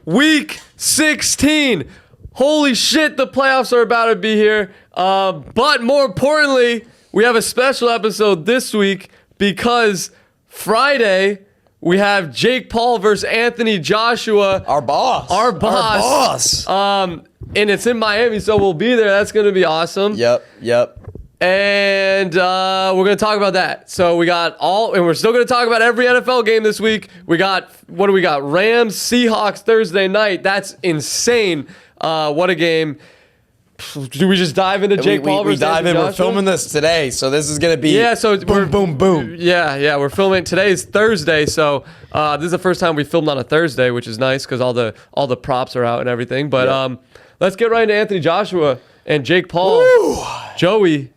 Week 16. Holy shit, the playoffs are about to be here. But more importantly, we have a special episode this week because Friday we have Jake Paul versus Anthony Joshua. Our boss. And it's in Miami, so we'll be there. That's going to be awesome. Yep. And we're going to talk about that. So we got and we're still going to talk about every NFL game this week. We got, what do we got? Rams, Seahawks Thursday night. That's insane. What a game. Do we just dive into Jake Paul versus Anthony Joshua? We're filming this today, so this is going to be boom. Yeah, we're filming. Today's Thursday, so this is the first time we filmed on a Thursday, which is nice because all the props are out and everything. But let's get right into Anthony Joshua and Jake Paul. Woo! Joey,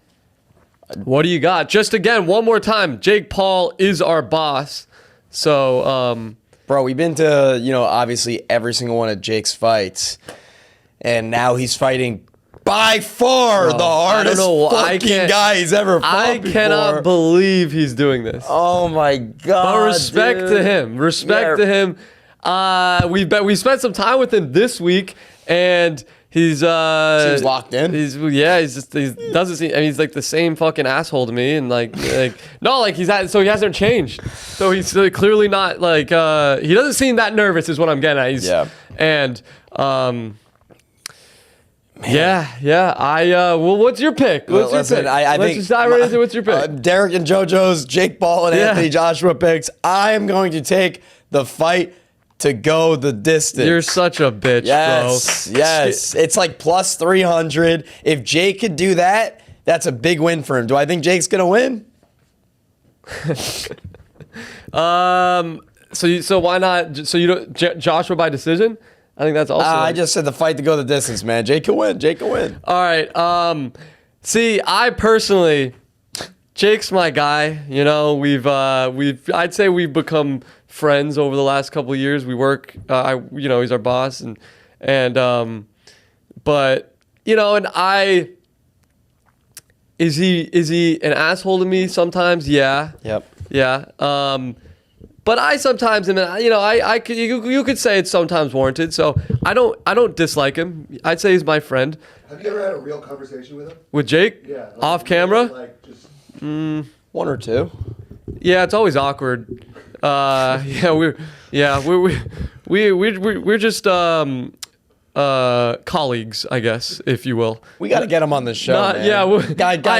what do you got? Just again, one more time, Jake Paul is our boss. So, bro, we've been to, obviously every single one of Jake's fights, and now he's fighting by far the hardest fucking guy he's ever fought before. Cannot believe he's doing this. Oh my God. But respect to him. To him. We spent some time with him this week, and he's seems locked in. He doesn't seem. I mean, he's like the same fucking asshole to me, and he hasn't changed. So he's clearly not he doesn't seem that nervous, is what I'm getting at. What's your pick? Let's just dive right into what's your pick. Derek and Jojo's Jake Paul and Anthony Joshua picks. I am going to take the fight to go the distance. You're such a bitch, bro. Yes. It's like plus 300. If Jake could do that, that's a big win for him. Do I think Jake's gonna win? So why not? So you don't Joshua by decision? I think that's also. I just said the fight to go the distance, man. Jake can win. All right. See, I personally, Jake's my guy. I'd say we've become friends over the last couple of years. We work. He's our boss, Is he an asshole to me sometimes? Yeah. Yep. Yeah. But I sometimes, you could say it's sometimes warranted. So I don't dislike him. I'd say he's my friend. Have you ever had a real conversation with him? With Jake? Yeah. Off camera? One or two. Yeah, it's always awkward. We're just colleagues, I guess, if you will. We got to get him on the show. I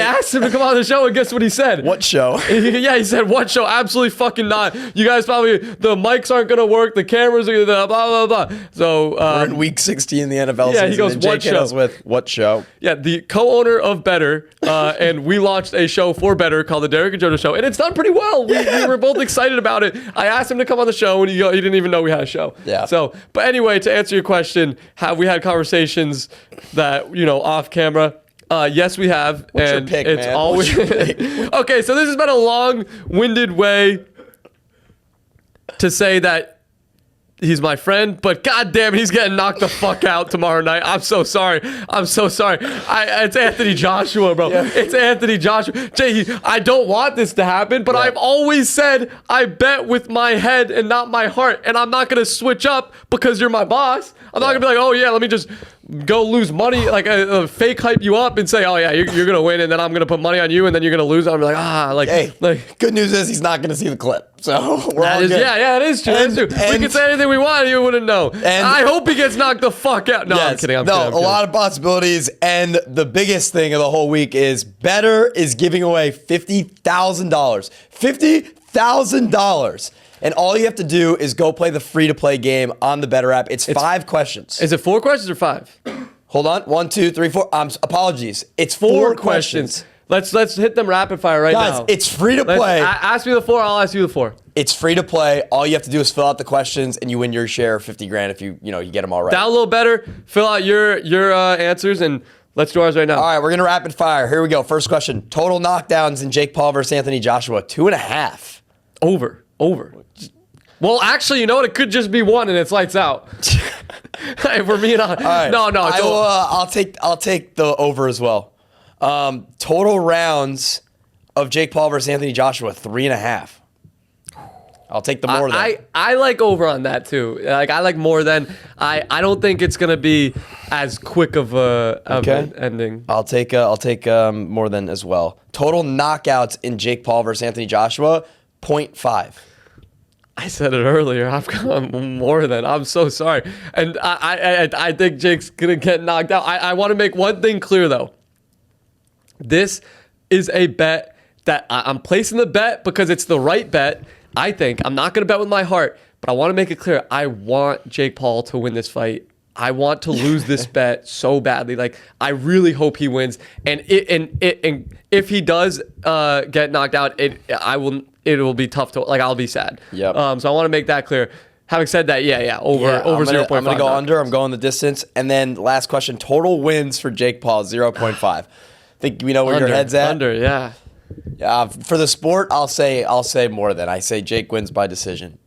asked him to come on the show, and guess what he said? What show? He said, what show? Absolutely fucking not. You guys probably, the mics aren't going to work, the cameras are going to blah, blah, blah. So, we're in week 16 in the NFL season. He goes, and what Jake show? Us with what show? Yeah, the co-owner of BETR, and we launched a show for BETR called the Derek and Jojo Show, and it's done pretty well. We were both excited about it. I asked him to come on the show, and he didn't even know we had a show. Yeah. So, but anyway, to answer your question, have we had conversations that, off camera? Yes, we have. What's and your pick, it's man? always okay. So this has been a long-winded way to say that he's my friend, but goddamn, he's getting knocked the fuck out tomorrow night. I'm so sorry. It's Anthony Joshua, bro. Yeah. It's Anthony Joshua. Jay, I don't want this to happen, but I've always said I bet with my head and not my heart, and I'm not gonna switch up because you're my boss. I'm not gonna be like, oh yeah, let me just go lose money, fake hype you up and say, oh yeah, you're gonna win, and then I'm gonna put money on you, and then you're gonna lose. I'm like, good news is he's not gonna see the clip, so we're all good. Yeah, it is true. We can say anything we want, you wouldn't know. And I hope he gets knocked the fuck out. No, I'm kidding. I'm kidding. A lot of possibilities, and the biggest thing of the whole week is BETR is giving away $50,000. $50,000. And all you have to do is go play the free-to-play game on the BETR app. It's 5 questions. Is it 4 questions or 5? Hold on. 1, 2, 3, 4. Apologies. It's 4 questions. Let's hit them rapid fire now. Guys, it's free to play. Ask me the 4. I'll ask you the 4. It's free to play. All you have to do is fill out the questions, and you win your share of $50,000 if you get them all right. Download BETR. Fill out your answers, and let's do ours right now. All right, we're gonna rapid fire. Here we go. First question: total knockdowns in Jake Paul versus Anthony Joshua. 2.5. Over. Well, actually, you know what? It could just be 1, and it's lights out. If we're being honest. Right. No. I'll take the over as well. Total rounds of Jake Paul versus Anthony Joshua, 3.5. I'll take the more than. I like over on that too. Like I like more than. I don't think it's gonna be as quick of an ending. I'll take more than as well. Total knockouts in Jake Paul versus Anthony Joshua, 0.5. I said it earlier. I've gone more than. I'm so sorry. And I think Jake's going to get knocked out. I want to make one thing clear, though. This is a bet that I'm placing the bet because it's the right bet. I think. I'm not going to bet with my heart, but I want to make it clear. I want Jake Paul to win this fight. I want to lose this bet so badly. Like, I really hope he wins. And if he does get knocked out, it will be tough to, like, I'll be sad. Yep. So I want to make that clear. Having said that, over 0.5. I'm going to go under. I'm going the distance. And then last question, total wins for Jake Paul, 0.5. Think we know where your head's at? Under, yeah. For the sport, I'll say more than. I say Jake wins by decision.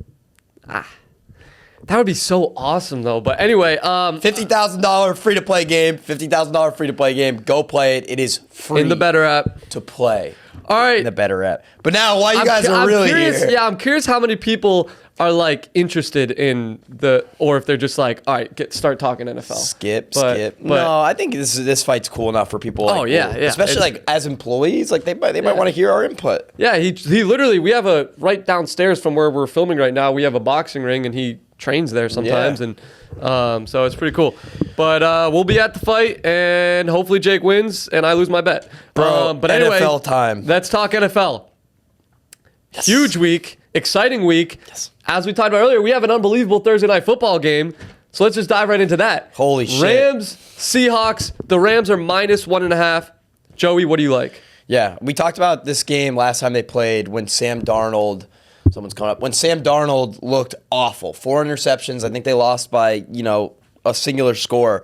That would be so awesome, though. But anyway, $50,000 free-to-play game. $50,000 free-to-play game. Go play it. It is free in the BETR app to play. All right, in the BETR app. But now, why you guys are really curious, here? Yeah, I'm curious how many people are like interested in or if they're just like, all right, start talking NFL. Skip. No, I think this fight's cool enough for people. Oh, yeah. Especially like as employees, like they might want to hear our input. Yeah, he literally, we have right downstairs from where we're filming right now, we have a boxing ring and he trains there sometimes, and so it's pretty cool. But we'll be at the fight, and hopefully Jake wins, and I lose my bet. Bro, but anyway, NFL time. Let's talk NFL. Yes. Huge week, exciting week. Yes. As we talked about earlier, we have an unbelievable Thursday night football game. So let's just dive right into that. Holy shit. Rams, Seahawks. The Rams are -1.5. Joey, what do you like? Yeah, we talked about this game last time they played when Sam Darnold. Someone's coming up. When Sam Darnold looked awful, 4 interceptions. I think they lost by, a singular score.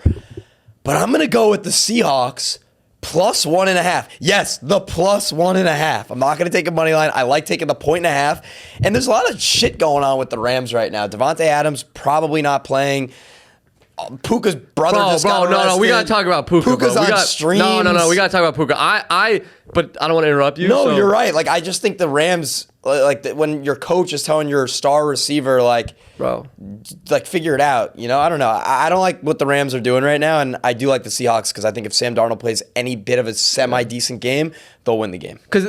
But I'm going to go with the Seahawks +1.5. Yes, the +1.5. I'm not going to take a money line. I like taking the 1.5. And there's a lot of shit going on with the Rams right now. Devontae Adams probably not playing. Puka's brother just got arrested. No, we got to talk about Puka. Puka's on streams. No, we got to talk about Puka. But I don't want to interrupt you. No, you're right. Like, I just think the Rams, when your coach is telling your star receiver, figure it out. I don't know. I don't like what the Rams are doing right now, and I do like the Seahawks because I think if Sam Darnold plays any bit of a semi-decent game, they'll win the game. Because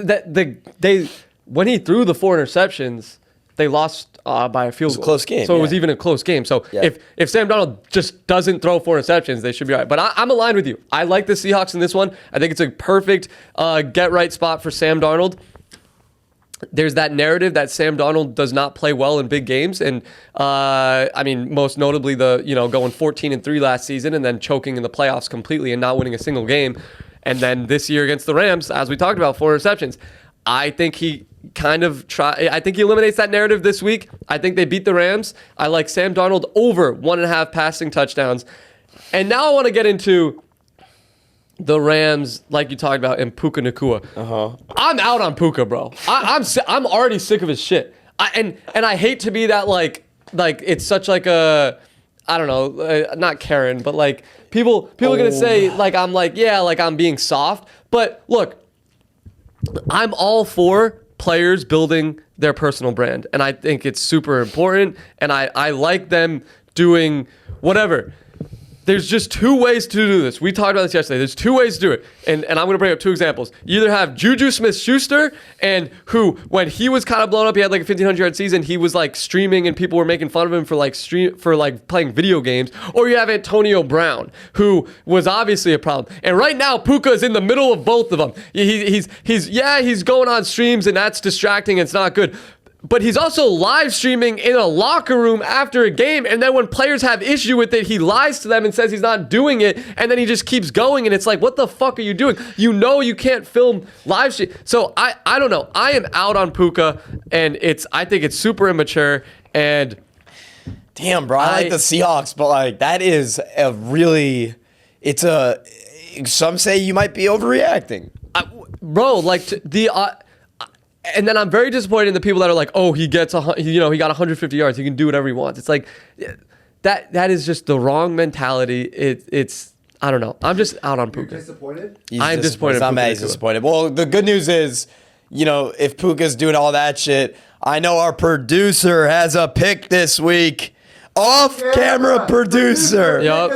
when he threw the 4 interceptions, they lost by a field goal. It was a close game. So it was even a close game. So if Sam Darnold just doesn't throw 4 interceptions, they should be all right. But I'm aligned with you. I like the Seahawks in this one. I think it's a perfect get-right spot for Sam Darnold. There's that narrative that Sam Darnold does not play well in big games. And, most notably going 14-3 last season and then choking in the playoffs completely and not winning a single game. And then this year against the Rams, as we talked about, 4 interceptions. I think he I think he eliminates that narrative this week. I think they beat the Rams. I like Sam Darnold over 1.5 passing touchdowns. And now I want to get into the Rams, like you talked about, and Puka Nacua. I'm out on Puka, bro. I'm already sick of his shit. And I hate to be that like it's such like a, I don't know, not Karen, but like people are gonna say I'm being soft. But look, I'm all for players building their personal brand, and I think it's super important, and I like them doing whatever. There's just 2 ways to do this. We talked about this yesterday. There's 2 ways to do it, and I'm going to bring up 2 examples. You either have Juju Smith-Schuster, and who, when he was kind of blown up, he had like a 1,500-yard season, he was like streaming, and people were making fun of him for playing video games. Or you have Antonio Brown, who was obviously a problem. And right now, Puka is in the middle of both of them. He's going on streams, and that's distracting. It's not good. But he's also live streaming in a locker room after a game, and then when players have issue with it, he lies to them and says he's not doing it, and then he just keeps going, and it's like, what the fuck are you doing? You can't film live stream. So I don't know. I am out on Puka, and I think it's super immature, and damn, bro, I like the Seahawks, but that is some say you might be overreacting. And then I'm very disappointed in the people that are like, oh, he got 150 yards. He can do whatever he wants. It's like that is just the wrong mentality. It's I don't know. I'm just out on Puka. You're disappointed? I'm disappointed. I'm disappointed. Well, the good news is if Puka's doing all that shit, I know our producer has a pick this week. Off-camera producer. Yup.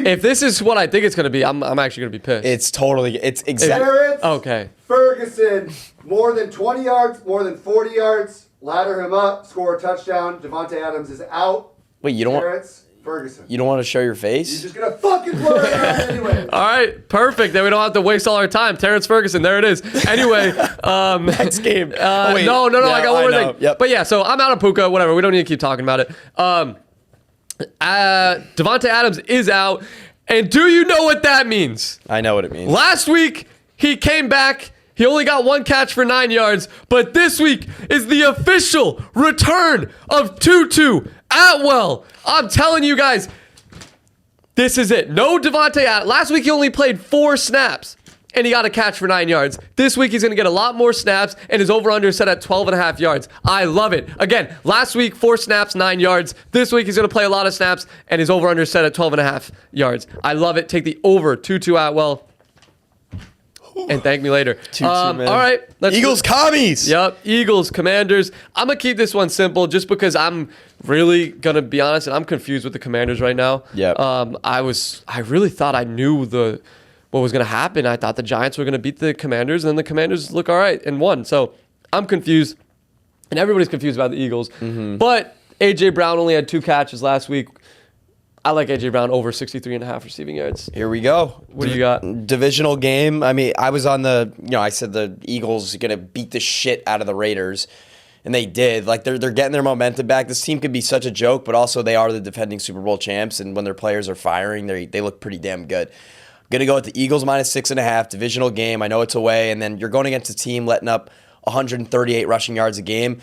If this is what I think it's going to be, I'm actually going to be pissed. It's exactly. Barrett, Okay. Ferguson, more than 20 yards, more than 40 yards. Ladder him up, score a touchdown. Devontae Adams is out. Wait, you don't want Ferguson. to show your face? He's just gonna fucking blur it out anyway. All right, perfect. Then we don't have to waste all our time. Terrence Ferguson, there it is. Anyway, Next game. no, I got one more thing. Yep. But yeah, so I'm out of Puka. Whatever. We don't need to keep talking about it. Devontae Adams is out, and do you know what that means? I know what it means. Last week he came back. He only got 1 catch for 9 yards, but this week is the official return of Tutu Atwell. I'm telling you guys, this is it. No Devontae Adams. Last week he only played 4 snaps, and he got a catch for 9 yards. This week he's going to get a lot more snaps, and his over-under is set at 12.5 yards. I love it. Again, last week 4 snaps, 9 yards. This week he's going to play a lot of snaps, and his over-under is set at 12.5 yards. I love it. Take the over, Tutu Atwell. And thank me later. All right. Eagles commies. Yep. Eagles, Commanders. I'm going to keep this one simple just because I'm really going to be honest and I'm confused with the Commanders right now. Yep. I really thought I knew what was going to happen. I thought the Giants were going to beat the Commanders and then the Commanders look all right and won. So I'm confused and everybody's confused about the Eagles. Mm-hmm. But A.J. Brown only had 2 catches last week. I like A.J. Brown over 63.5 receiving yards. Here we go. What do you got? Divisional game. I mean, I was on I said the Eagles are going to beat the shit out of the Raiders. And they did. Like, they're getting their momentum back. This team could be such a joke, but also they are the defending Super Bowl champs. And when their players are firing, they look pretty damn good. I'm going to go with the Eagles minus 6.5. Divisional game. I know it's away. And then you're going against a team letting up 138 rushing yards a game.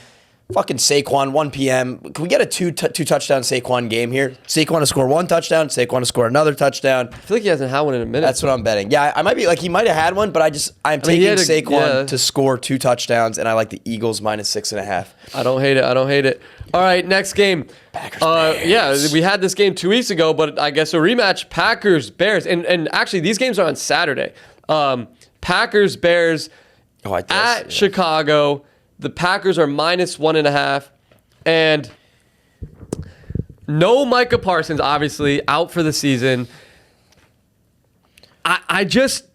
Fucking Saquon, 1 p.m. Can we get a two touchdown Saquon game here? Saquon to score 1 touchdown, Saquon to score another touchdown. I feel like he hasn't had one in a minute. That's what I'm betting. Yeah, I might be like he might have had one, but I'm taking Saquon to score 2 touchdowns, and I like the Eagles minus 6.5. I don't hate it. All right, next game. Packers, Bears. Yeah, we had this game 2 weeks ago, but I guess a rematch. Packers, Bears, and actually these games are on Saturday. Packers, Bears at Chicago. The Packers are minus 1.5, and no Micah Parsons, obviously, out for the season. I just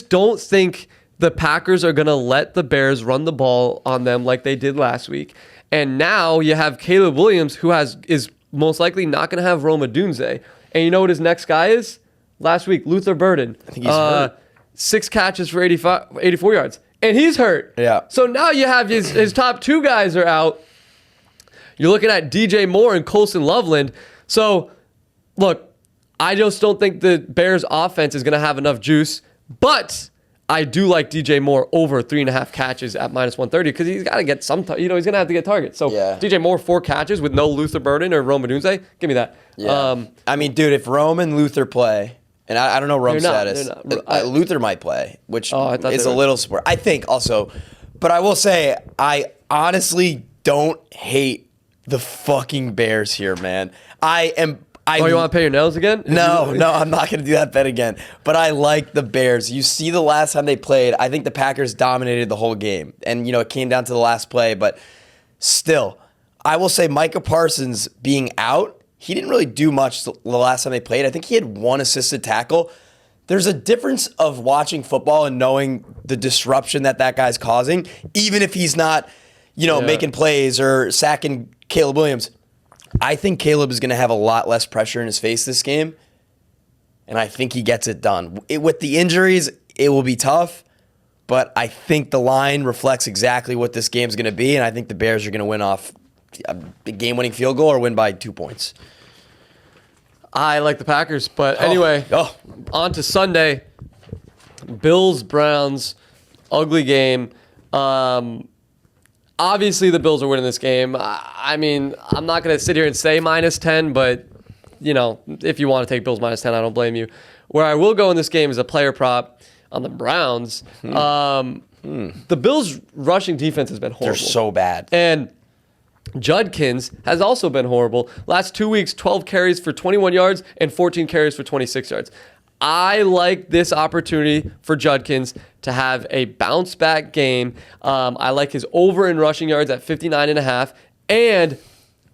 don't think the Packers are going to let the Bears run the ball on them like they did last week. And now you have Caleb Williams, who is most likely not going to have Rome Odunze. And you know what his next guy is? Last week, Luther Burden. I think he's hurt. 6 catches for 84 yards. And he's hurt. Yeah. So now you have his top 2 guys are out. You're looking at DJ Moore and Colson Loveland. So, look, I just don't think the Bears' offense is going to have enough juice. But I do like DJ Moore over 3.5 catches at minus 130 because he's got to get some. He's going to have to get targets. So DJ Moore 4 catches with no Luther Burden or Rome Odunze. Give me that. Yeah. I mean, dude, if Rome and Luther play. And I don't know Rome's status. Luther might play, which is a little support. I think also. But I will say, I honestly don't hate the fucking Bears here, man. You want to pay your nails again? No, I'm not going to do that bet again. But I like the Bears. You see the last time they played, I think the Packers dominated the whole game. And, it came down to the last play. But still, I will say Micah Parsons being out, he didn't really do much the last time they played. I think he had 1 assisted tackle. There's a difference of watching football and knowing the disruption that guy's causing, even if he's not, making plays or sacking Caleb Williams. I think Caleb is going to have a lot less pressure in his face this game, and I think he gets it done. With the injuries, it will be tough, but I think the line reflects exactly what this game's going to be, and I think the Bears are going to win off a game-winning field goal or win by 2 points. I like the Packers, but anyway, on to Sunday. Bills, Browns, ugly game. Obviously, the Bills are winning this game. I mean, I'm not going to sit here and say minus 10, but, if you want to take Bills minus 10, I don't blame you. Where I will go in this game is a player prop on the Browns. The Bills' rushing defense has been horrible. They're so bad. And Judkins has also been horrible. Last 2 weeks, 12 carries for 21 yards and 14 carries for 26 yards. I like this opportunity for Judkins to have a bounce back game. I like his over in rushing yards at 59.5. And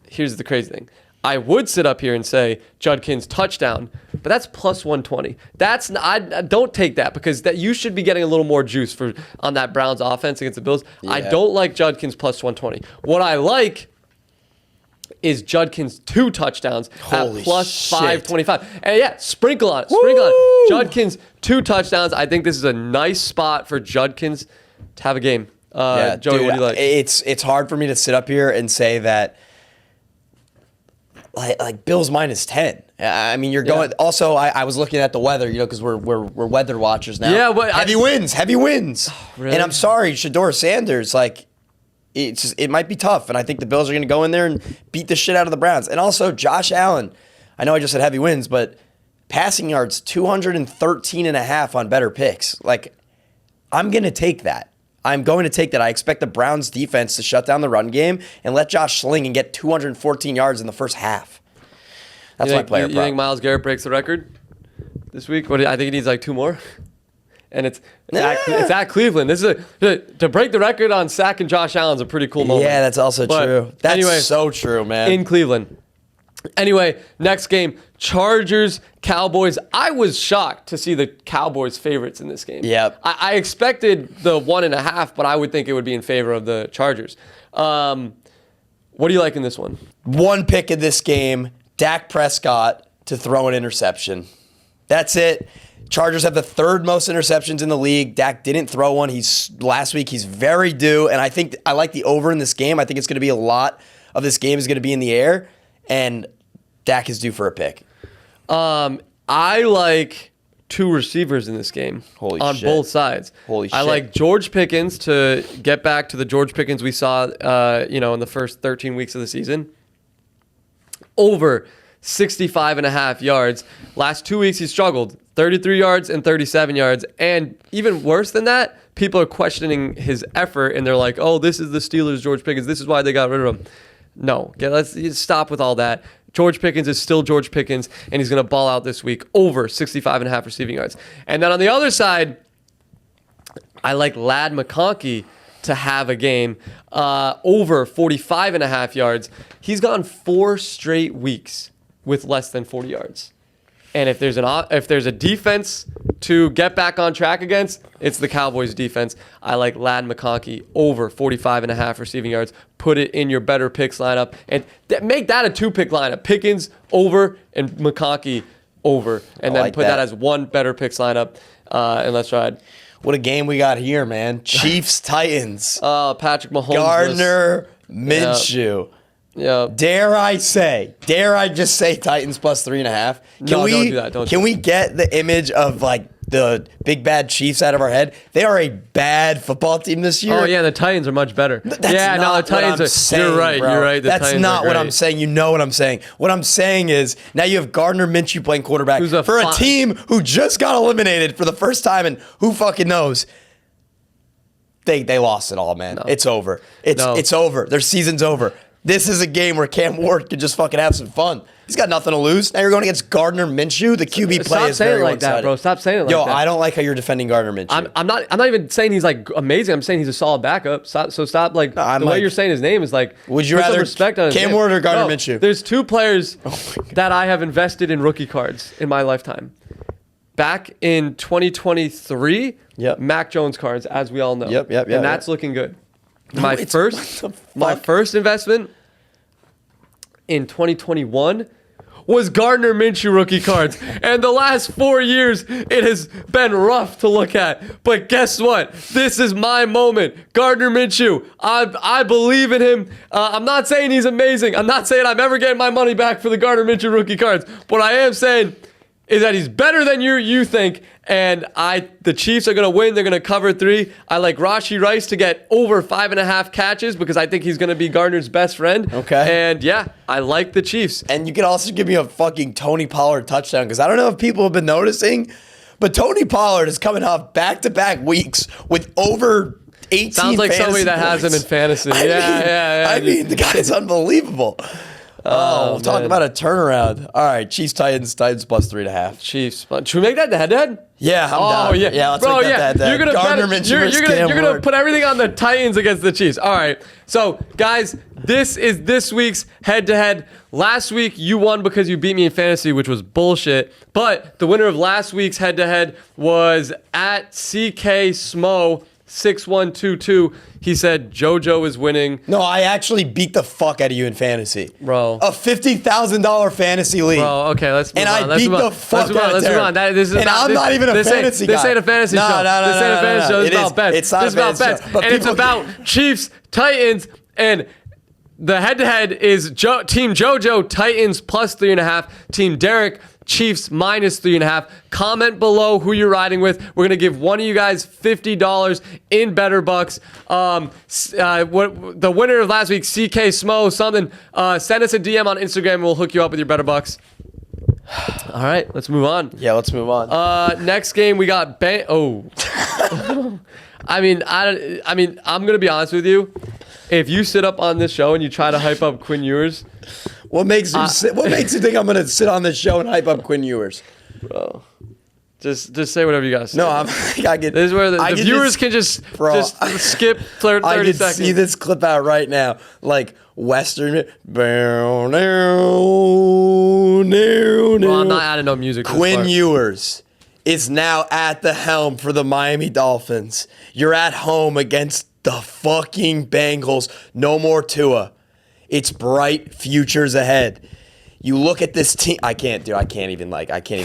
here's the crazy thing. I would sit up here and say Judkins touchdown, but that's plus 120. I don't take that because you should be getting a little more juice on that Browns offense against the Bills. Yeah. I don't like Judkins plus 120. What I like is Judkins 2 touchdowns at plus 525. And yeah, sprinkle on it. Judkins 2 touchdowns. I think this is a nice spot for Judkins to have a game. Joey, dude, what do you like? It's hard for me to sit up here and say that like Bills minus 10. I mean, you're going. Also, I was looking at the weather, because we're weather watchers now. Yeah, but heavy wins. Oh, really? And I'm sorry, Shedeur Sanders, it might be tough, and I think the Bills are going to go in there and beat the shit out of the Browns. And also, Josh Allen. I know I just said heavy wins, but passing yards 213.5 on better picks. I'm going to take that. I'm going to take that. I expect the Browns defense to shut down the run game and let Josh sling and get 214 yards in the first half. That's my player prop. You think Myles Garrett breaks the record this week? I think he needs 2 more. And it's at Cleveland. To break the record on sack and Josh Allen's a pretty cool moment. Yeah, that's also true. That's so true, man. In Cleveland. Anyway, next game, Chargers, Cowboys. I was shocked to see the Cowboys favorites in this game. Yep. I expected the 1.5, but I would think it would be in favor of the Chargers. What do you like in this one? One pick in this game, Dak Prescott to throw an interception. That's it. Chargers have the 3rd most interceptions in the league. Dak didn't throw one. Last week. He's very due, and I think I like the over in this game. I think it's going to be a lot of this game is going to be in the air. And Dak is due for a pick. I like 2 receivers in this game on both sides. I like George Pickens to get back to the George Pickens we saw, in the first 13 weeks of the season. Over 65.5 yards. Last 2 weeks he struggled. 33 yards and 37 yards. And even worse than that, people are questioning his effort, and they're like, oh, this is the Steelers' George Pickens. This is why they got rid of him. No, let's stop with all that. George Pickens is still George Pickens, and he's going to ball out this week over 65.5 receiving yards. And then on the other side, I like Ladd McConkey to have a game over 45.5 yards. He's gone 4 straight weeks with less than 40 yards. And if there's a defense to get back on track against, it's the Cowboys defense. I like Ladd McConkey over 45.5 receiving yards. Put it in your better picks lineup and make that a 2-pick lineup. Pickens over and McConkey over, and then put that as 1 better picks lineup. And let's try it. What a game we got here, man! Chiefs Titans. Patrick Mahomes. Gardner Minshew. Yeah. Dare I just say Titans plus 3.5? Don't do that. Can we get the image of the big bad Chiefs out of our head? They are a bad football team this year. Oh yeah, the Titans are much better. The Titans are saying, You're right. bro. You're right. That's not what I'm saying. You know what I'm saying. What I'm saying is now you have Gardner Minshew playing quarterback for a team who just got eliminated for the first time, and who fucking knows? They lost it all, man. No. It's over. It's over. Their season's over. This is a game where Cam Ward can just fucking have some fun. He's got nothing to lose. Now you're going against Gardner Minshew. The QB play is very one-sided. Stop saying it like that, bro. Stop saying it like that. I don't like how you're defending Gardner Minshew. I'm not even saying he's amazing. I'm saying he's a solid backup. Stop the way you're saying his name is would you rather respect on his Cam name. Ward or Gardner Minshew? There's 2 players that I have invested in rookie cards in my lifetime. Back in 2023, Mac Jones cards, as we all know. Yep. And that's looking good. My first investment in 2021 was Gardner Minshew rookie cards. And the last 4 years, it has been rough to look at. But guess what? This is my moment. Gardner Minshew, I believe in him. I'm not saying he's amazing. I'm not saying I'm ever getting my money back for the Gardner Minshew rookie cards. What I am saying is that he's better than you think, and the Chiefs are going to win. They're going to cover 3. I like Rashee Rice to get over 5.5 catches because I think he's going to be Gardner's best friend. Okay. And yeah, I like the Chiefs. And you can also give me a fucking Tony Pollard touchdown because I don't know if people have been noticing, but Tony Pollard is coming off back-to-back weeks with over 18 Sounds like somebody that points. has him in fantasy. I mean, the guy is unbelievable. Talk man. about a turnaround. All right, Chiefs, Titans plus 3.5. Chiefs. Should we make that the head-to-head? Yeah, I'm down. Yeah, let's make that the head-to-head. You're gonna put everything on the Titans against the Chiefs. All right. So, guys, this is this week's head-to-head. Last week, you won because you beat me in fantasy, which was bullshit. But the winner of last week's head-to-head was at CK Smo 6122. He said Jojo is winning. No, I actually beat the fuck out of you in fantasy. Bro. A $50,000 fantasy league. Bro, okay, let's move and on. I beat the fuck out of Let's move on. I'm not even a fantasy guy. This ain't a fantasy show. No, this ain't a fantasy show. This is about bets. It's not this a fantasy about bets. show. But And it's about Chiefs, Titans, and the head-to-head is Team Jojo, Titans plus 3.5. Team Derek, Chiefs minus 3.5. Comment below who you're riding with. We're gonna give one of you guys $50 in Better Bucks. The winner of last week, CK Smo something. Send us a DM on Instagram and we'll hook you up with your Better Bucks. All right, let's move on. Yeah, let's move on. Next game we got I mean, I'm gonna be honest with you. If you sit up on this show and you try to hype up Quinn Ewers, what makes you think I'm gonna sit on this show and hype up Quinn Ewers? bro, just say whatever you gotta say. No, I get. This is where the viewers can just skip 30 I can seconds. see this clip out right now, like Western. Bro, I'm not adding no music. to this Quinn part. Ewers is now at the helm for the Miami Dolphins. You're at home against the fucking Bengals. No more Tua. It's bright futures ahead. You look at this team. I can't even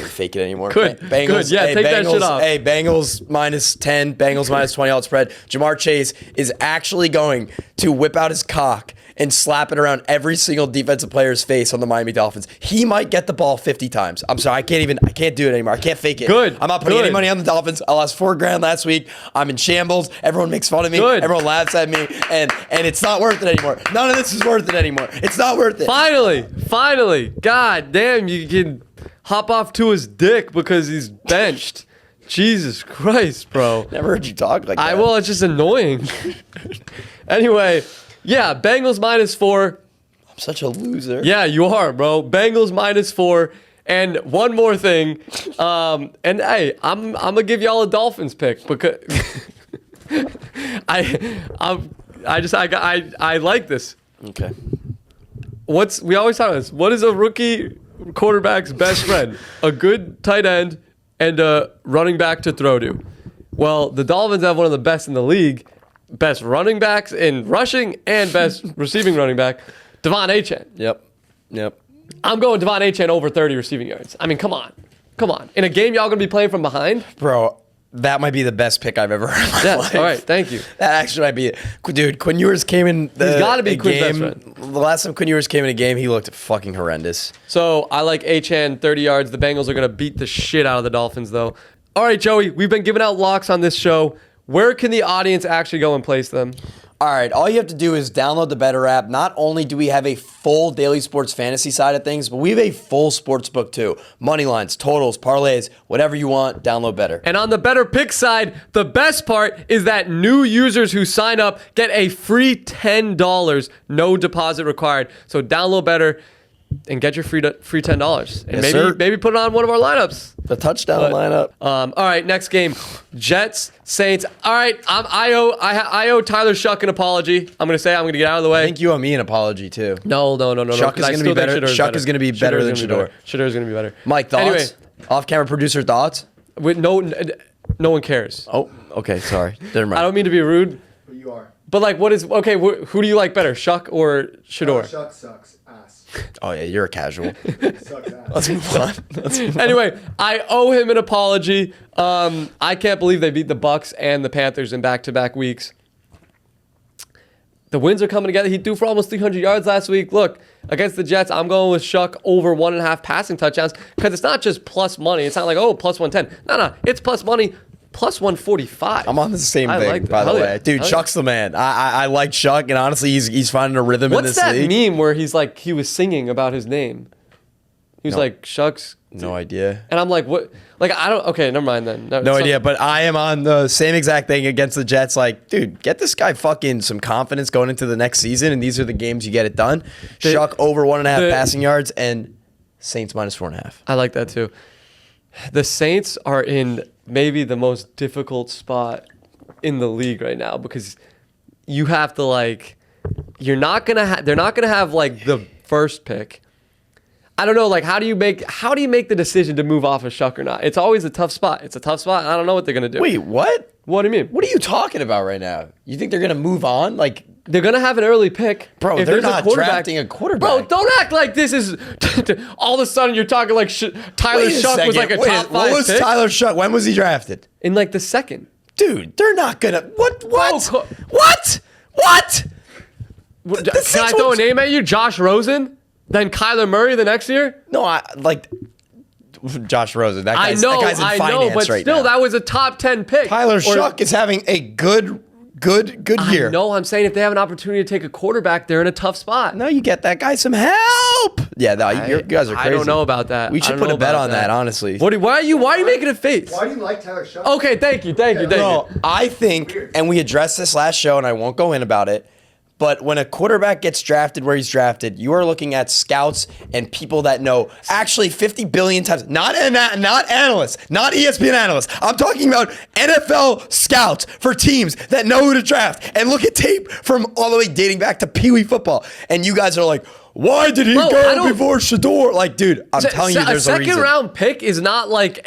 fake it anymore. Good. Yeah, take that shit off. Hey, Bengals minus 10, Bengals minus 20 all spread. Jamar Chase is actually going to whip out his cock and slap it around every single defensive player's face on the Miami Dolphins. He might get the ball 50 times. I'm sorry, I can't do it anymore. I can't fake it. Good. I'm not putting any money on the Dolphins. I lost $4,000 last week. I'm in shambles. Everyone makes fun of me. Good. Everyone laughs at me, and it's not worth it anymore. None of this is worth it anymore. It's not worth it. Finally. God damn, you can hop off to his dick because he's benched. Jesus Christ, bro. Never heard you talk like that. Well, it's just annoying. Anyway, yeah, Bengals minus 4. I'm such a loser. Yeah, you are, bro. Bengals minus 4. And one more thing. And hey, I'm gonna give y'all a Dolphins pick because I like this. Okay. We always talk about this. What is a rookie quarterback's best friend? A good tight end and a running back to throw to. Well, the Dolphins have one of the best in the league. Best running backs in rushing and best receiving running back, Devon Achane. Yep. I'm going Devon Achane over 30 receiving yards. I mean, come on. In a game y'all gonna be playing from behind? Bro, that might be the best pick I've ever heard in my life. All right, thank you. That actually might be it. Dude, Quinn Ewers came in He's gotta be Quinn's game. best friend. The last time Quinn Ewers came in a game, he looked fucking horrendous. So I like Achane, 30 yards. The Bengals are gonna beat the shit out of the Dolphins, though. All right, Joey, we've been giving out locks on this show. Where can the audience actually go and place them? All right, all you have to do is download the Better app. Not only do we have a full daily sports fantasy side of things, but we have a full sports book too. Money lines, totals, parlays, whatever you want, download Better. And on the Better Pick side, the best part is that new users who sign up get a free $10, no deposit required. So download Better and get your free $10. And Yes, maybe put it on one of our lineups. The touchdown lineup. All right, next game, Jets, Saints. All right, I owe Tyler Shuck an apology. I'm gonna get out of the way. I think you owe me an apology too. No. Shuck is going to be better. Shuck is going to be better than Shador. Shador is going to be better. Mike, thoughts? Anyway, Off-camera producer thoughts? no one cares. Oh, okay. Sorry. Never mind. I don't mean to be rude, But you are. but like, who do you like better, Shuck or Shador? Shuck sucks ass. Oh yeah, you're a casual. Sucks ass. Let's move on. Anyway, I owe him an apology. I can't believe they beat the Bucs and the Panthers in back-to-back weeks. The wins are coming together. He threw for almost 300 yards last week. Look, against the Jets, I'm going with Shuck over 1.5 passing touchdowns because it's not just plus money. It's not like, plus 110. No, it's plus money, plus 145. I'm on the same I thing, like that. by the Hell way. yeah. Dude, Hell Chuck's the man. I like Chuck, and honestly, he's finding a rhythm in What's this that league. meme where he's like, he was singing about his name? He was like, Shucks. No idea. And I'm like, what? Like, I don't. Okay, never mind then. No idea. But I am on the same exact thing against the Jets. Like, dude, get this guy fucking some confidence going into the next season, and these are the games you get it done. Shuck over 1.5 passing yards, and Saints minus 4.5. I like that too. The Saints are in maybe the most difficult spot in the league right now because you have to like, they're not gonna have like the first pick. I don't know, like how do you make the decision to move off a Shuck or not? It's always a tough spot. It's a tough spot. I don't know what they're gonna do. Wait, what? What do you mean? What are you talking about right now? You think they're gonna move on? Like, they're gonna have an early pick, bro. If They're there's not drafting a quarterback. Bro, don't act like this is. All of a sudden, you're talking like Tyler Shuck was like a top 5 What was pick. Tyler Shuck? When was he drafted? In like the second. Dude, they're not gonna. What? Bro, What? Can I throw a name at you? Josh Rosen? Then Kyler Murray the next year? No, I like Josh Rosen. That guy's in finance but right still, now. that was a top 10 pick. Tyler Shuck is having a good year. No, I'm saying if they have an opportunity to take a quarterback, they're in a tough spot. No, you get that guy some help. Yeah, no, you guys are crazy. I don't know about that. We should put a bet on that, honestly. Why are you making a face? Why do you like Tyler Shuck? Okay, thank you. Bro, I think, and we addressed this last show, and I won't go in about it, but when a quarterback gets drafted where he's drafted, you are looking at scouts and people that know actually 50 billion times, not analysts, not ESPN analysts. I'm talking about NFL scouts for teams that know who to draft and look at tape from all the way dating back to Pee Wee football. And you guys are like, why did he go before Shador? Like, dude, I'm telling you, there's a reason. A second round pick is not like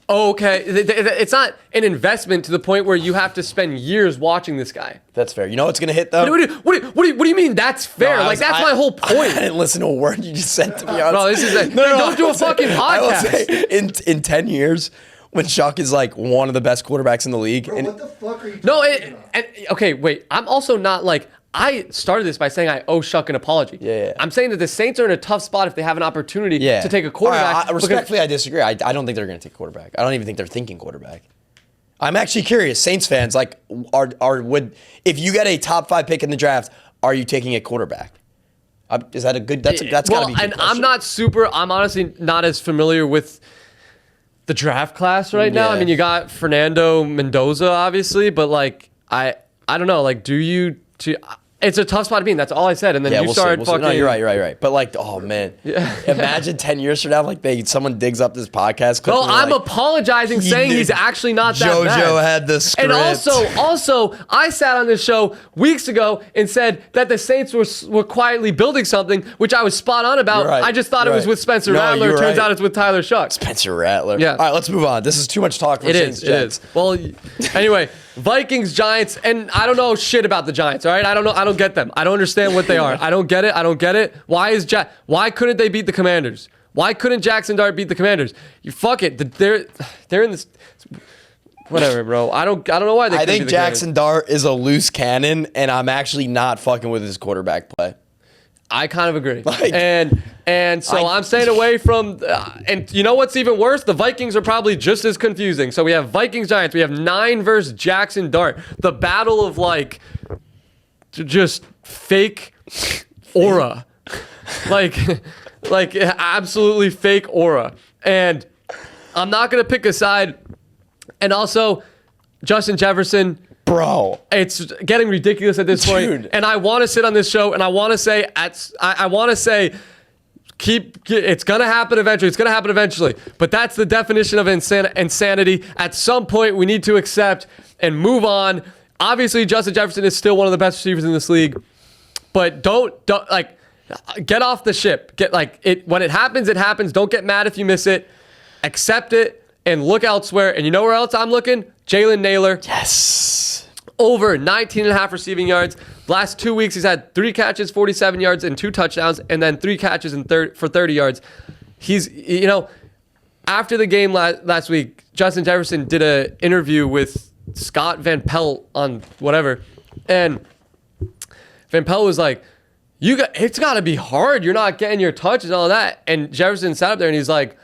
it's not an investment to the point where you have to spend years watching this guy. That's fair. You know what's going to hit, though? What do you mean that's fair? No, that's my whole point. I didn't listen to a word you just said, to be honest. Bro, this is don't do a fucking podcast. I will say, in 10 years, when Shuck is like one of the best quarterbacks in the league. Bro, what the fuck are you talking about? Okay, wait. I'm also not like... I started this by saying I owe Shuck an apology. Yeah. I'm saying that the Saints are in a tough spot if they have an opportunity to take a quarterback. Respectfully, I disagree. I don't think they're going to take a quarterback. I don't even think they're thinking quarterback. I'm actually curious. Saints fans, like, would if you get a top 5 pick in the draft, are you taking a quarterback? Is that a good? That's got to be. A good question. I'm honestly not as familiar with the draft class right now. I mean, you got Fernando Mendoza, obviously, but like, I don't know. Like, it's a tough spot to be in. That's all I said. And then you started fucking... No, you're right. But like, oh man. Imagine 10 years from now, like someone digs up this podcast clip. No, I'm apologizing, saying he's actually not that bad. Jojo had the script. And also, I sat on this show weeks ago and said that the Saints were quietly building something, which I was spot on about. Right. I just thought it was with Spencer Rattler. Turns out it's with Tyler Shuck. Spencer Rattler. Yeah. All right, let's move on. This is too much talk for Saints. It is. Well, anyway, Vikings, Giants, and I don't know shit about the Giants, all right? I don't get them. I don't understand what they are. I don't get it. Why couldn't they beat the Commanders? Why couldn't Jackson Dart beat the Commanders? You fuck it. They're in this whatever, bro. I don't know why they couldn't beat the Jackson Dart is a loose cannon, and I'm actually not fucking with his quarterback play. I kind of agree. So I'm staying away from... and you know what's even worse? The Vikings are probably just as confusing. So we have Vikings, Giants. We have 9 versus Jackson Dart. The battle of, like, just fake aura. like absolutely fake aura. And I'm not going to pick a side. And also, Justin Jefferson... Bro, it's getting ridiculous at this point. Dude. And I want to sit on this show and I want to say it's going to happen eventually. But that's the definition of insanity. At some point we need to accept and move on. Obviously Justin Jefferson is still one of the best receivers in this league. But don't like get off the ship. When it happens. Don't get mad if you miss it. Accept it and look elsewhere. And you know where else I'm looking? Jalen Naylor. Yes. Over 19.5 receiving yards. Last 2 weeks, he's had 3 catches, 47 yards, and 2 touchdowns, and then 3 catches for 30 yards. He's, after the game last week, Justin Jefferson did an interview with Scott Van Pelt on whatever, and Van Pelt was like, it's got to be hard. You're not getting your touches and all that. And Jefferson sat up there, and he was like,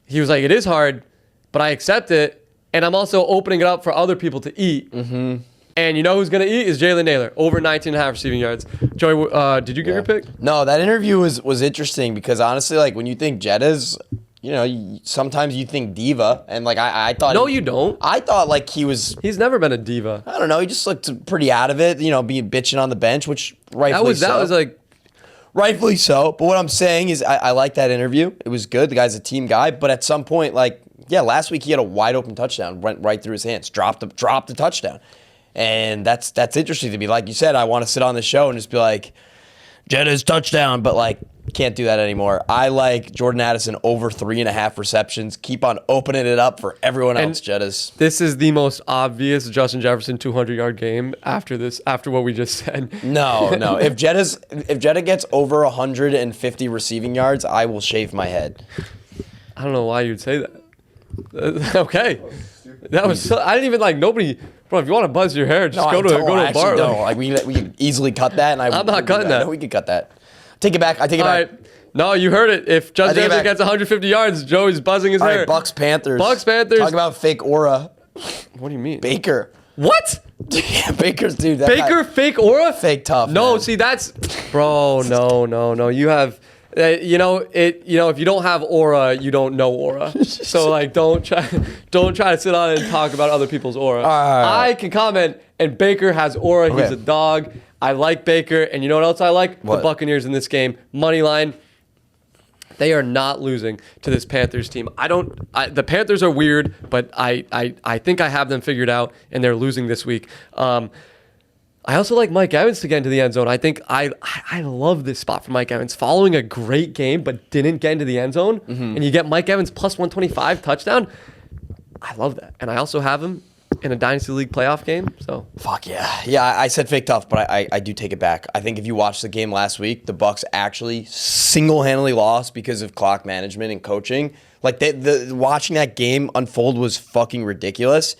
it is hard, but I accept it. And I'm also opening it up for other people to eat. Mm-hmm. And you know who's going to eat is Jalen Naylor, over 19.5 receiving yards. Joey, did you get your pick? No, that interview was interesting because honestly, like when you think Jetta's, sometimes you think diva, and like I thought. No, you don't. I thought like he's never been a diva. I don't know. He just looked pretty out of it, being bitching on the bench, which rightfully so. That was like. Rightfully so. But what I'm saying is I like that interview. It was good. The guy's a team guy. But at some point, last week he had a wide open touchdown, went right through his hands, dropped the touchdown. And that's interesting to me. Like you said, I want to sit on the show and just be like, Jetta's touchdown, but can't do that anymore. I like Jordan Addison over 3.5 receptions. Keep on opening it up for everyone else, Jetta's. This is the most obvious Justin Jefferson 200-yard game after what we just said. No. If Jetta gets over 150 receiving yards, I will shave my head. I don't know why you'd say that. Okay. That was I didn't even nobody. Bro, if you want to buzz your hair, just go to a bar. No, we can easily cut that, and I'm not cutting that. No, we can cut that. Take it back. I take it back. Right. No, you heard it. If Justin Jefferson gets 150 yards, Joey's buzzing his hair. All right, Bucs Panthers. Talk about fake aura. What do you mean? Baker. What? Yeah, Baker's dude. Baker, fake aura? Fake tough. No, man. see that's, bro. No. You have. If you don't have aura, you don't know aura. So don't try to sit on and talk about other people's aura. I can comment, and Baker has aura. He's a dog. I like Baker, and you know what else I like? What? The Buccaneers in this game. Money line. They are not losing to this Panthers team. The Panthers are weird, but I think I have them figured out, and they're losing this week. I also like Mike Evans to get into the end zone. I think I love this spot for Mike Evans. Following a great game, but didn't get into the end zone, and you get Mike Evans plus 125 touchdown. I love that. And I also have him in a Dynasty League playoff game. So fuck yeah. Yeah, I said fake tough, but I do take it back. I think if you watched the game last week, the Bucs actually single-handedly lost because of clock management and coaching. Watching that game unfold was fucking ridiculous.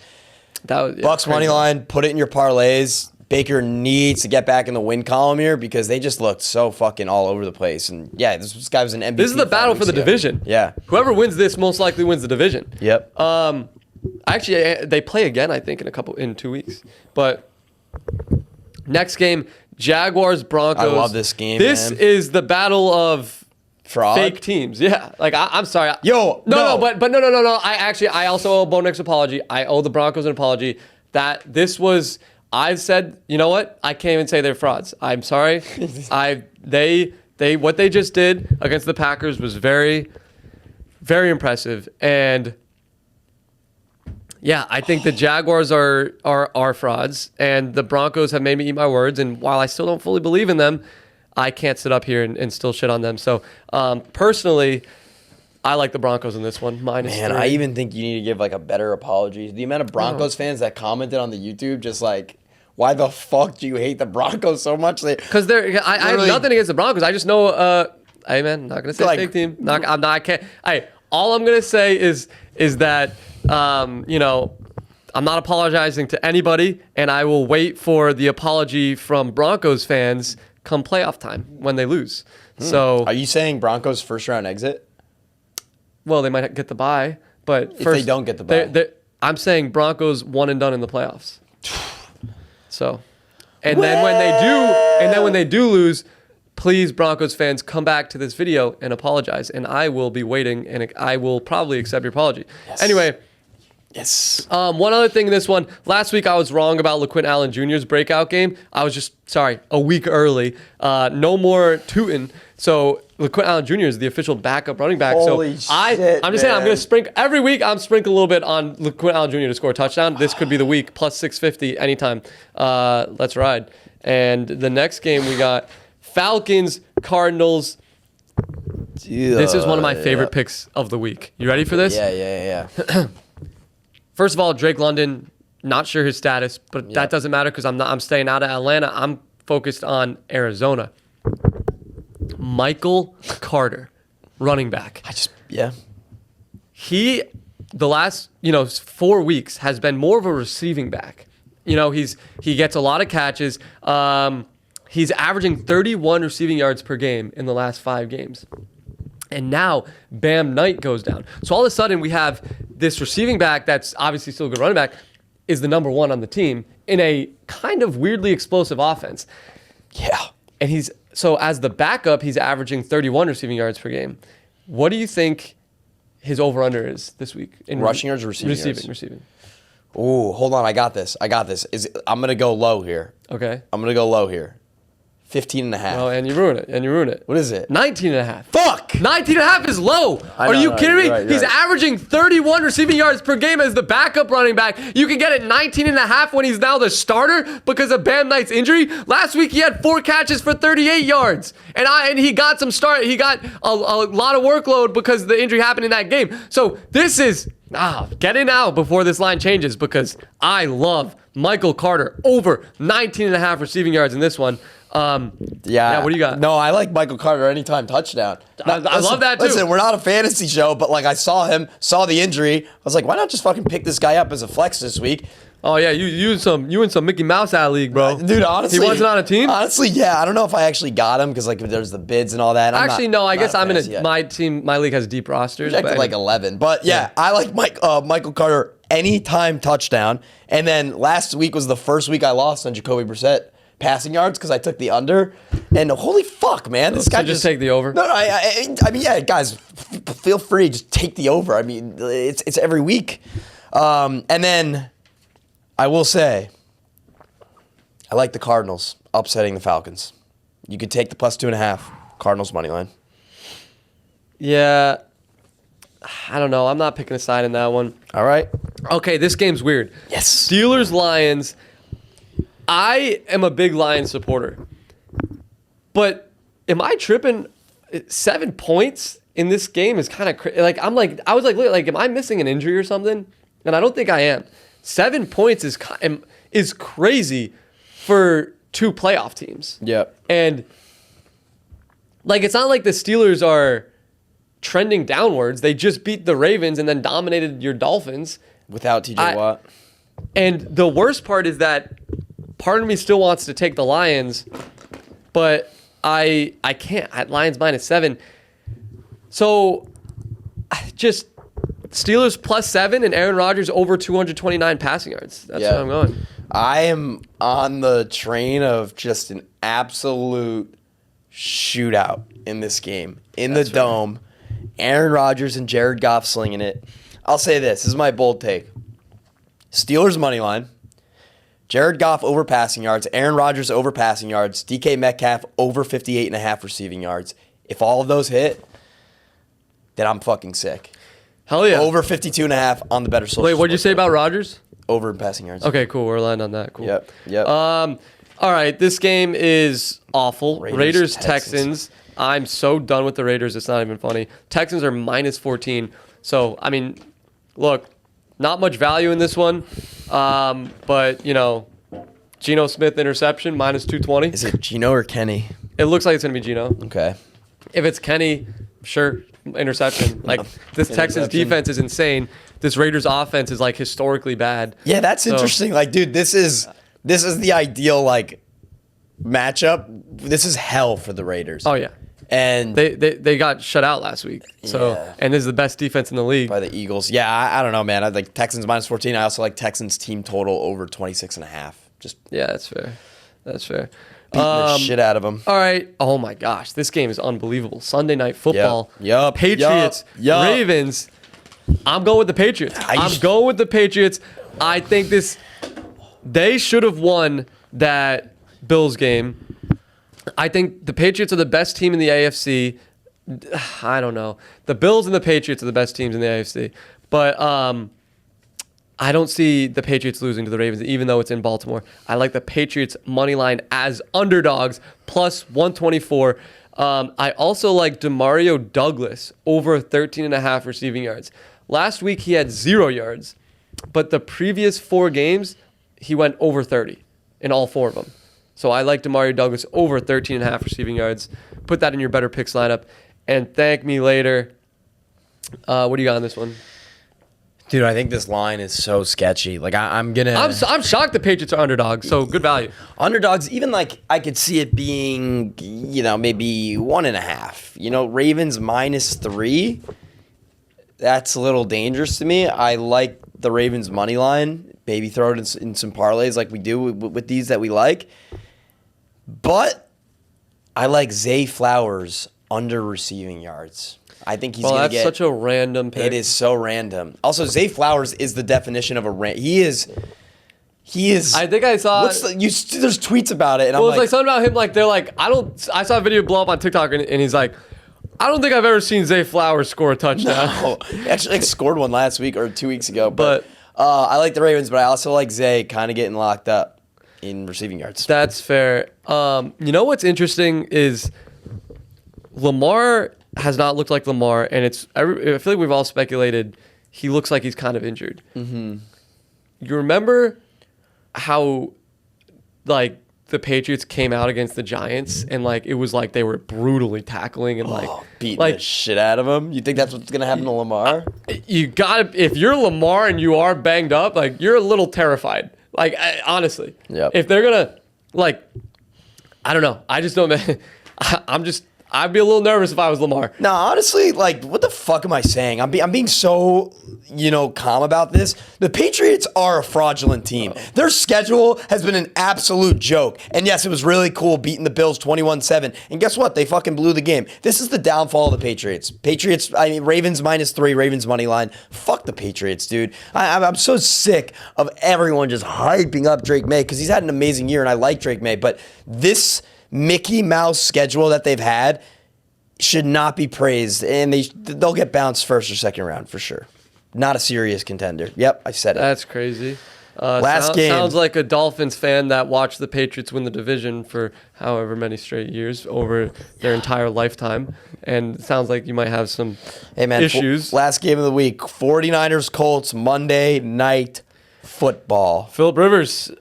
Bucs money line, put it in your parlays. Baker needs to get back in the win column here because they just looked so fucking all over the place. And yeah, this guy was an MVP. This is the battle for the division. Yeah. Whoever wins this most likely wins the division. Yep. Actually, they play again, I think, in 2 weeks. But next game, Jaguars, Broncos. I love this game, This is the battle of fraud? Fake teams. Yeah. I'm sorry. No. But no. I also owe Bo Nix an apology. I owe the Broncos an apology. That this was... I've said, you know what? I can't even say they're frauds. I'm sorry. They what they just did against the Packers was very, very impressive. And yeah, I think the Jaguars are frauds, and the Broncos have made me eat my words. And while I still don't fully believe in them, I can't sit up here and still shit on them. So personally, I like the Broncos in this one. -3. Man, I even think you need to give a better apology. The amount of Broncos fans that commented on the YouTube just why the fuck do you hate the Broncos so much? Because I have nothing against the Broncos. I just know, hey man, not gonna say fake team. I can't. All I'm gonna say is that I'm not apologizing to anybody, and I will wait for the apology from Broncos fans come playoff time when they lose. So, are you saying Broncos first round exit? Well, they might get the bye, but if they don't get the bye, I'm saying Broncos one and done in the playoffs. So, and then when they do lose, please Broncos fans come back to this video and apologize, and I will be waiting, and I will probably accept your apology. Yes. Anyway. Yes. One other thing in this one. Last week I was wrong about LaQuint Allen Jr.'s breakout game. I was just, a week early. No more tootin'. So LaQuint Allen Jr. is the official backup running back. Holy shit, I'm just saying, I'm going to sprinkle, every week I'm sprinkling a little bit on LaQuint Allen Jr. to score a touchdown. This could be the week, plus 650 anytime. Let's ride. And the next game we got Falcons, Cardinals. This is one of my favorite picks of the week. You ready for this? Yeah. First of all, Drake London, not sure his status, but that doesn't matter because I'm staying out of Atlanta. I'm focused on Arizona. Michael Carter, running back. He, the last 4 weeks, has been more of a receiving back. He gets a lot of catches. He's averaging 31 receiving yards per game in the last 5 games. And now Bam Knight goes down. So all of a sudden we have this receiving back that's obviously still a good running back is the number one on the team in a kind of weirdly explosive offense. Yeah. And so as the backup, he's averaging 31 receiving yards per game. What do you think his over-under is this week? In rushing yards or receiving yards? Receiving. Ooh, hold on. I got this. I'm going to go low here. Okay. I'm going to go low here. 15.5. Oh, and you ruin it. What is it? 19.5. Fuck! 19.5 is low. Are you kidding me? You're He's right. averaging 31 receiving yards per game as the backup running back. You can get it 19.5 when he's now the starter because of Bam Knight's injury. Last week he had 4 catches for 38 yards, and he got some start. He got a lot of workload because the injury happened in that game. So this is get in now before this line changes because I love Michael Carter over 19.5 receiving yards in this one. Yeah, what do you got? No, I like Michael Carter anytime touchdown. I love that too. Listen, we're not a fantasy show, but like I saw the injury. I was like, why not just fucking pick this guy up as a flex this week? Oh yeah, you in some Mickey Mouse out league, bro. Dude, honestly, he wasn't on a team. Honestly, yeah, I don't know if I actually got him because like there's the bids and all that. I guess I'm in my team. My league has deep rosters. Projected like 11, but yeah, I like Michael Carter anytime touchdown. And then last week was the first week I lost on Jacoby Brissett passing yards because I took the under. And holy fuck, man, this guy just take the over. No, I mean, yeah, guys, feel free, just take the over. I mean, it's every week. And then I will say, I like the Cardinals upsetting the Falcons. You could take the +2.5 Cardinals money line. Yeah, I don't know. I'm not picking a side in that one. All right. Okay, this game's weird. Yes. Steelers Lions. I am a big Lions supporter, but am I tripping? 7 points in this game is kind of crazy. Like I was like, am I missing an injury or something? And I don't think I am. 7 points is crazy for 2 playoff teams. Yep. And like it's not like the Steelers are trending downwards. They just beat the Ravens and then dominated your Dolphins Without TJ Watt. And the worst part is that part of me still wants to take the Lions, but I can't. At Lions -7. So just Steelers +7 and Aaron Rodgers over 229 passing yards. That's where I'm going. I am on the train of just an absolute shootout in this game. In the Dome. Aaron Rodgers and Jared Goff slinging it. I'll say this. This is my bold take. Steelers money line. Jared Goff over passing yards. Aaron Rodgers over passing yards. DK Metcalf over 58.5 receiving yards. If all of those hit, then I'm fucking sick. Hell yeah. Over 52.5 on the better social. Wait, what'd you say about Rodgers? Over in passing yards. Okay, cool. We're aligned on that. Cool. Yep. All right, this game is awful. Raiders, Texans. I'm so done with the Raiders. It's not even funny. Texans are -14. So, I mean, look, not much value in this one. But, Geno Smith interception, -220. Is it Geno or Kenny? It looks like it's going to be Geno. Okay. If it's Kenny, sure, interception. Like, this Texans defense is insane. This Raiders offense is, like, historically bad. Yeah, that's interesting. Like, dude, this is the ideal, like, matchup. This is hell for the Raiders. Oh, yeah. And they got shut out last week. So Yeah. and this is the best defense in the league. by the Eagles. Yeah, I don't know, man. I like Texans -14. I also like Texans team total over 26.5. Just Yeah, that's fair. That's fair. beating the shit out of them. All right. Oh my gosh, this game is unbelievable. Sunday Night Football. Yup. Patriots. Yup. Ravens. I'm going with the Patriots. I'm going with the Patriots. I think they should have won that Bills game. I think the Patriots are the best team in the AFC. I don't know. The Bills and the Patriots are the best teams in the AFC. But I don't see the Patriots losing to the Ravens, even though it's in Baltimore. I like the Patriots money line as underdogs, +124. I also like Demario Douglas over 13.5 receiving yards. Last week he had 0 yards, but the previous 4 games he went over 30 in all 4 of them. So I like Demario Douglas over 13.5 receiving yards. Put that in your better picks lineup, and thank me later. What do you got on this one? Dude, I think this line is so sketchy. Like I'm shocked the Patriots are underdogs. So good value. Underdogs, even like I could see it being, maybe 1.5. Ravens -3. That's a little dangerous to me. I like the Ravens money line. maybe throw it in some parlays like we do with these that we like. But I like Zay Flowers under receiving yards. I think he's going to get... That's such a random pick. It is so random. Also, Zay Flowers is the definition of a He is... I think I saw... there's tweets about it, and well, I'm it's like something about him, like, they're like, I saw a video blow up on TikTok, and he's like, I don't think I've ever seen Zay Flowers score a touchdown. No. Actually, scored one last week or 2 weeks ago. But I like the Ravens, but I also like Zay kind of getting locked up in receiving yards. That's fair. You know what's interesting is Lamar has not looked like Lamar, and I feel like we've all speculated he looks like he's kind of injured. Mm-hmm. You remember how, like, the Patriots came out against the Giants, and, like, it was like they were brutally tackling and, like, beating the shit out of him? You think that's what's going to happen to Lamar? You got to, if you're Lamar and you are banged up, like, you're a little terrified. Like, honestly. Yep. If they're going to, like, I don't know. I just don't, I'd be a little nervous if I was Lamar. No, honestly, like, what the fuck am I saying? I'm being so, calm about this. The Patriots are a fraudulent team. Their schedule has been an absolute joke. And yes, it was really cool beating the Bills 21-7. And guess what? They fucking blew the game. This is the downfall of the Patriots. Ravens -3, Ravens money line. Fuck the Patriots, dude. I'm so sick of everyone just hyping up Drake May because he's had an amazing year and I like Drake May. But this Mickey Mouse schedule that they've had should not be praised, and they'll get bounced first or second round for sure. Not a serious contender. Yep, I said it. That's crazy. Last game sounds like a Dolphins fan that watched the Patriots win the division for however many straight years over their entire lifetime, and it sounds like you might have some issues. Last game of the week: 49ers Colts Monday Night Football. Philip Rivers.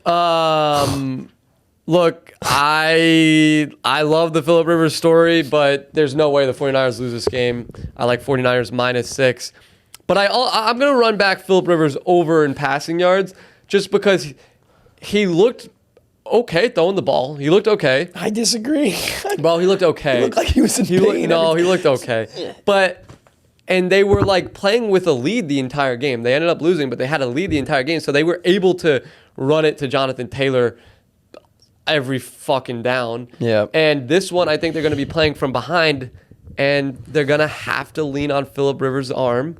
Look, I love the Philip Rivers story, but there's no way the 49ers lose this game. I like 49ers -6. But I'm going to run back Philip Rivers over in passing yards just because he looked okay throwing the ball. He looked okay. I disagree. Well, he looked okay. He looked like he was in pain. He looked okay. And they were like playing with a lead the entire game. They ended up losing, but they had a lead the entire game, so they were able to run it to Jonathan Taylor every fucking down. Yeah. And this one, I think they're going to be playing from behind, and they're going to have to lean on Philip Rivers' arm.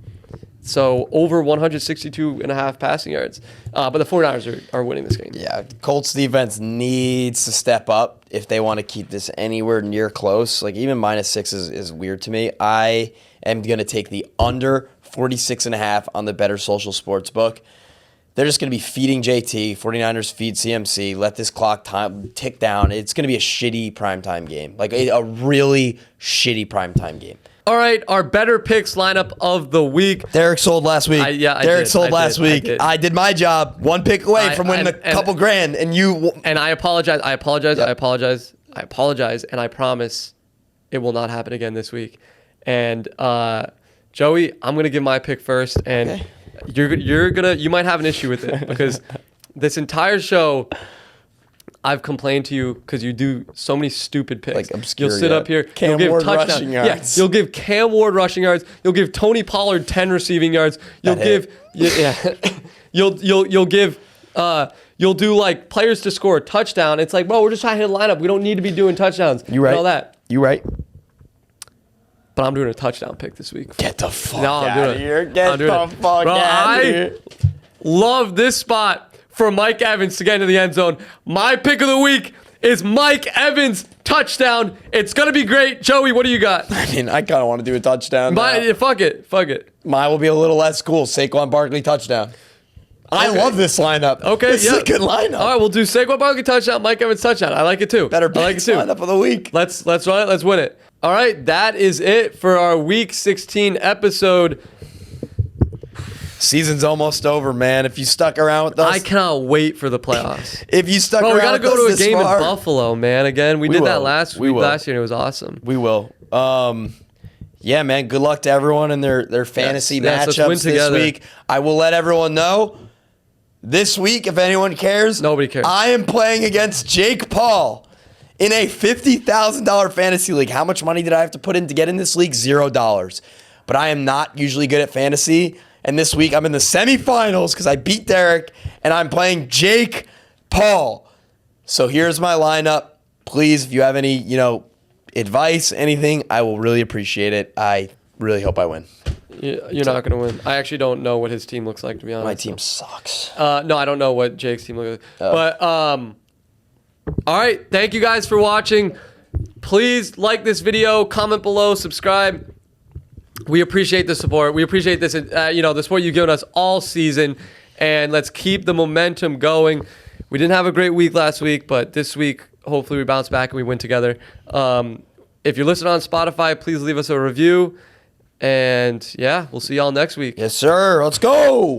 So over 162.5 passing yards. But the 49ers are winning this game. Yeah, Colts defense needs to step up if they want to keep this anywhere near close. Like, even -6 is weird to me. I am going to take the under 46.5 on the Better Social Sports book. They're just going to be feeding JT. 49ers feed CMC. Let this clock time tick down. It's going to be a shitty primetime game. Like, a really shitty primetime game. All right, our better picks lineup of the week. Derek sold last week. Derek sold last week. I did my job. One pick away from winning a couple grand, and you... And I apologize. Yep. I apologize, and I promise it will not happen again this week. And Joey, I'm going to give my pick first, and... Okay. You might have an issue with it because this entire show I've complained to you because you do so many stupid picks. Like obscure, you'll sit up here, Cam you'll give Ward touchdown. rushing yards. Yeah, you'll give Cam Ward rushing yards. You'll give Tony Pollard 10 receiving yards. You'll you'll do like players to score a touchdown. It's like, bro, we're just trying to hit a lineup. We don't need to be doing touchdowns. You right? And all that. You right? But I'm doing a touchdown pick this week. Get the fuck out of here. Get the fuck out of here. Love this spot for Mike Evans to get into the end zone. My pick of the week is Mike Evans touchdown. It's going to be great. Joey, what do you got? I mean, I kind of want to do a touchdown. Fuck it. Mine will be a little less cool. Saquon Barkley touchdown. I love this lineup. Okay, this is a good lineup. All right, we'll do Saquon Barkley touchdown, Mike Evans touchdown. I like it too. Better lineup of the week. Let's run it. Let's win it. All right, that is it for our Week 16 episode. Season's almost over, man. If you stuck around with us, I cannot wait for the playoffs. If you stuck around, we gotta go to a game far, in Buffalo, man. Again, we did that last year, and it was awesome. We will. Yeah, man. Good luck to everyone in their fantasy matchups this week. I will let everyone know this week, if anyone cares. Nobody cares. I am playing against Jake Paul in a $50,000 fantasy league. How much money did I have to put in to get in this league? $0. But I am not usually good at fantasy. And this week I'm in the semifinals because I beat Derek, and I'm playing Jake Paul. So here's my lineup. Please, if you have any, advice, anything, I will really appreciate it. I really hope I win. You're not going to win. I actually don't know what his team looks like, to be honest. My team sucks. No, I don't know what Jake's team looks like. But, all right. Thank you guys for watching. Please like this video, comment below, subscribe. We appreciate the support. We appreciate this, the support you've given us all season. And let's keep the momentum going. We didn't have a great week last week, but this week, hopefully we bounce back and we win together. If you're listening on Spotify, please leave us a review. And, yeah, we'll see y'all next week. Yes, sir. Let's go.